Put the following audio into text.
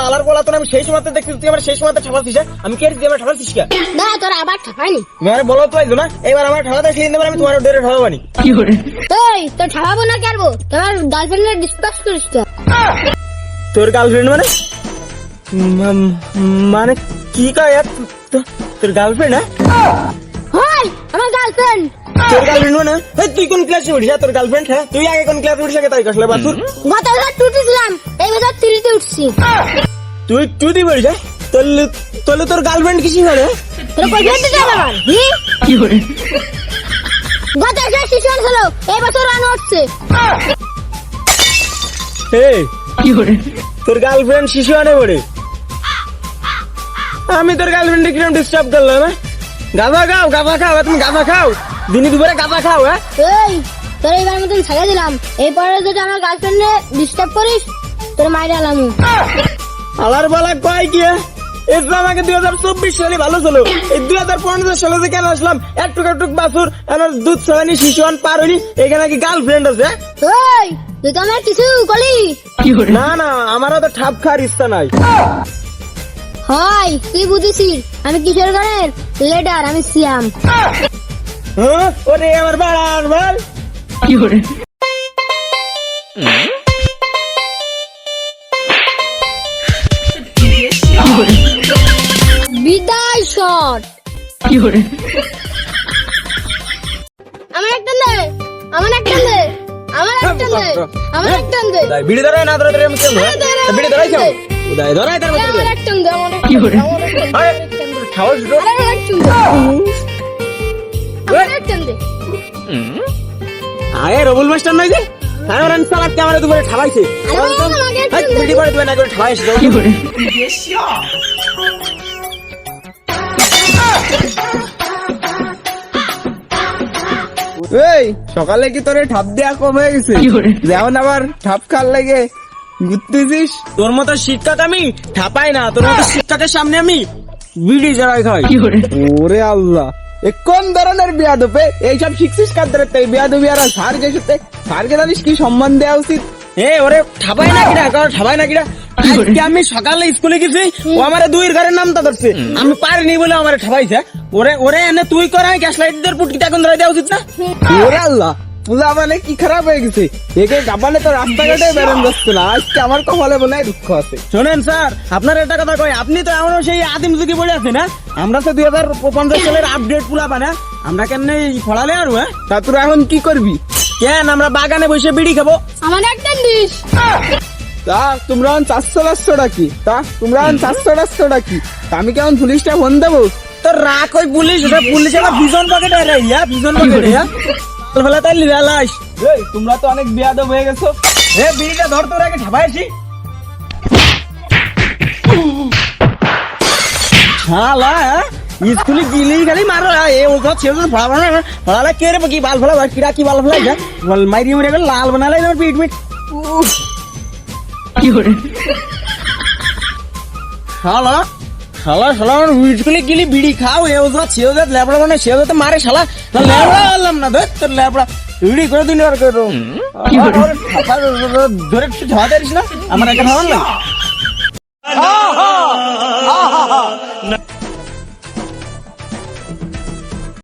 আলার বলা তো আমি সেই সময় দেখছি তুই আমার সেই সময় ঠাপাচ্ছিস। আমি কে দিয়ে আমার ঠাপাচ্ছিস কে? না তোর আবার ঠাপাইনি। আমি বলো তো না এবার আমার ঠাপাতে খেয়ে নেবার আমি তোমার ডেরে ঠাপাবানি। তুই তো ঠাপাবো না কেনবো? তোমার গার্লফ্রেন্ডের ডিসকাস করিস তো। তোর গার্লফ্রেন্ড মানে মানে কি কয় তোর গার্লফ্রেন্ড? হ্যাঁ হয় আমার গার্লফ্রেন্ড। তোর গার্লফ্রেন্ড মানে তুই কোন ক্লাসে উঠিস? তোর গার্লফ্রেন্ড? হ্যাঁ তুই আগে কোন ক্লাসে উঠিস? তাই আসলে বাতুর গত বছর টুটিছিলাম, এই বছর 3তে উঠছি। তুই টুটি পড়িস? তাহলে তোর গার্লফ্রেন্ড কিসি করে? তোর বয়ফ্রেন্ড তো আমার গত বছর শিশু ছিল, এই বছর রান উঠছে। তোর গার্লফ্রেন্ড শিশু আনে পড়ে? আমি তোর গার্লফ্রেন্ড কিরকম ডিস্টার্ব করলাম? গাঁজা খাও তুমি গাঁজা খাও, দিনে দুপুরে গাঁজা খাও। হ্যাঁ এই তোর এইবার মতন ছেড়ে দিলাম, এরপরে যদি আমার গার্লফ্রেন্ডে ডিস্টার্ব করিস তোর মাইরে আলাম। আলার বালা কয় কি? আমাকে 2024 সালে ভালো ছিল, এই 2015 সালে যে কেন আসলাম? একটুক বাছুর আমার দুধ ছড়ানি শিশু পার হইনি, এখানে কি গার্লফ্রেন্ড আছে? তুই তো আমার কিছু বলি না আমারও তো ঠাপ খাওয়ার ইচ্ছা নাই। হয় তুই বুঝেছিস আমি কিশোরগঞ্জের লিডার, আমি সিয়াম। ওরে আমার বাড়ার বল বিদায় শট। আমার একটা দে, আমার একটা দে, আমার একটা দে, আমার একটা দে। বিড়ি ধরাই না ধরে আমি কেন? বিড়ি ধরাই খাও উদয় ধরাই তার মধ্যে আমার একটা দে, আমার খাও শুধু আমার একটা দে, আমার একটা দে। আরে রবুল মাস্টার নয় যে আমার সালাদ ক্যামেরা দুপুরে ঠাবাইছে। বিড়ি করে দিবে না করে ঠাবাইছে। এই সকালে কি তোর ঠাপ দেয়া কম হয়ে গেছে? যেমন আবার ঠাপ খার লাগে ঘুরতেছিস। তোর মতো শিক্ষক আমি ঠাপাই না, তোর মতো শিক্ষকের সামনে আমি বিড়ি জড়াই খাই। ওরে আল্লাহ, এ কোন ধরনের বিয়াদবে? এইসব শিখছিস কার দ্বারা? তাই বিয়াদবি আর স্যারকে সাথে স্যারকে জানিস কি সম্মান দেওয়া উচিত? ওরে ঠাপাই না কিনা, কারণ ঠাপাই না কিনা। আজকে আমি সকালে স্কুলে গেছি, ও আমার দুইয়ের ঘরের নামটা ধরছে, আমি পারিনি বলে আমার ঠাপাইছে। ওরে এনে তুই করাই গ্যাস লাইটদের পুটকিটা এখন ধরে দেওয়া উচিত না? ওরে আল্লাহ, পুলা মানে কি খারাপ হয়ে গেছে? একে গাবালে তো রাস্তাঘাটে বেরোন যাচ্ছে না। আজকে আমার কপালে মনে হয় দুঃখ আছে। শোনেন স্যার, আপনার একটা কথা কই, আপনি তো এমন সেই আদিম যুগে পড়ে আছেন। আমরা তো 2050 সালের আপডেট পুলা বানা, আমরা কেন ফলালে আর? তা তোরা এখন কি করবি? কেন আমরা বাগানে বসে বিড়ি খাবো? আমার একটা দিস। তা তোমরা চারশোটা কি? তা আমি কেমন পুলিশটা ফোন দেবো? তো রাখ ওই পুলিশ, ওটা পুলিশ আবার ভীষণ পকেটে ভীষণ পকেটে ফেলা তাই লিরালাস। তোমরা তো অনেক বিয়াদব হয়ে গেছো। বিড়িটা ধর, তোর আগে ঠাপাইছি। স্কুলে গিলি খালি মারো ফলালা কে রে? কি বাল ফেলা কিরা কি বাল ফেলাই মাইরি মারি লাল বানালাই পিট মিট। শালা শালা শালা স্কুলে গিলি বিড়ি খাও, লেবড়া মানে সে মারে শালা লেবড়া আনলাম না তোর লেবড়া বিড়ি করে দিন ধরে ঝাড়া দিস না আমার একটা খাওয়ান না।